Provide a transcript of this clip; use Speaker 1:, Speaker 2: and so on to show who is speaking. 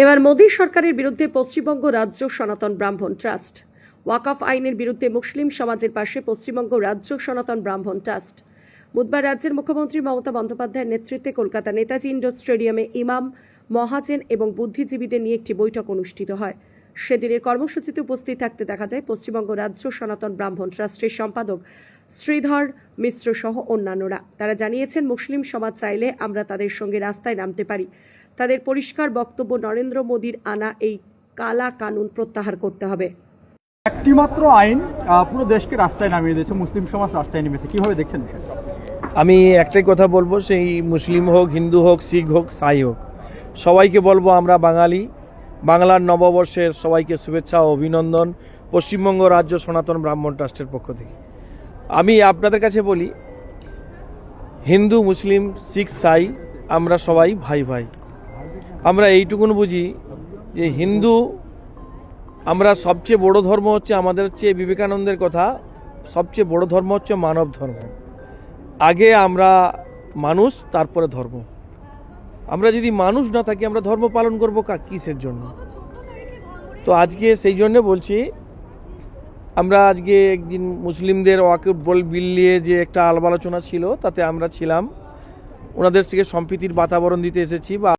Speaker 1: এবার মোদী সরকারের বিরুদ্ধে পশ্চিমবঙ্গ রাজ্য সনাতন ব্রাহ্মণ ট্রাস্ট। ওয়াকফ আইনের বিরুদ্ধে মুসলিম সমাজের পাশে পশ্চিমবঙ্গ রাজ্য সনাতন ব্রাহ্মণ ট্রাস্ট। বুধবার রাজ্যের মুখ্যমন্ত্রী মমতা বন্দ্যোপাধ্যায়ের নেতৃত্বে কলকাতা নেতাজি ইন্ডোর স্টেডিয়ামে ইমাম, মহাজেন এবং বুদ্ধিজীবীদের নিয়ে একটি বৈঠক অনুষ্ঠিত হয়। সেদিনের কর্মসূচিতে উপস্থিত থাকতে দেখা যায় পশ্চিমবঙ্গ রাজ্য সনাতন ব্রাহ্মণ ট্রাস্টের সম্পাদক শ্রীধর মিশ্র সহ অন্যান্যরা। তারা জানিয়েছেন, মুসলিম সমাজ চাইলে আমরা তাদের সঙ্গে রাস্তায় নামতে পারি। তাদের পরিষ্কার বক্তব্য, নরেন্দ্র মোদীর আনা এই কালা কানুন প্রত্যাহার করতে হবে।
Speaker 2: একটি মাত্র আইন পুরো দেশকে রাস্তায় নামিয়ে দিয়েছে, মুসলিম সমাজ রাস্তায় নেমেছে, কিভাবে দেখছেন?
Speaker 3: আমি একটাই কথা বলবো, সেই মুসলিম হোক, হিন্দু হোক, শিখ হোক, সাই হোক, সবাইকে বলবো আমরা বাঙালি। বাংলার নববর্ষের সবাইকে শুভেচ্ছা ও অভিনন্দন পশ্চিমবঙ্গ রাজ্য সনাতন ব্রাহ্মণ ট্রাস্টের পক্ষ থেকে। আমি আপনাদের কাছে বলি, হিন্দু, মুসলিম, শিখ, সাই আমরা সবাই ভাই ভাই। আমরা এইটুকুন বুঝি যে হিন্দু, আমরা সবচেয়ে বড় ধর্ম হচ্ছে, আমাদের হচ্ছে বিবেকানন্দের কথা, সবচেয়ে বড় ধর্ম হচ্ছে মানব ধর্ম। আগে আমরা মানুষ, তারপরে ধর্ম। আমরা যদি মানুষ না থাকি, আমরা ধর্ম পালন করবো কিসের জন্য? তো আজকে সেই জন্য বলছি, আমরা আজকে একদিন মুসলিমদের ওয়াকফ বিল নিয়ে যে একটা আলাপ আলোচনা ছিল, তাতে আমরা ছিলাম, ওনাদের থেকে সম্প্রীতির বাতাবরণ দিতে এসেছি। বা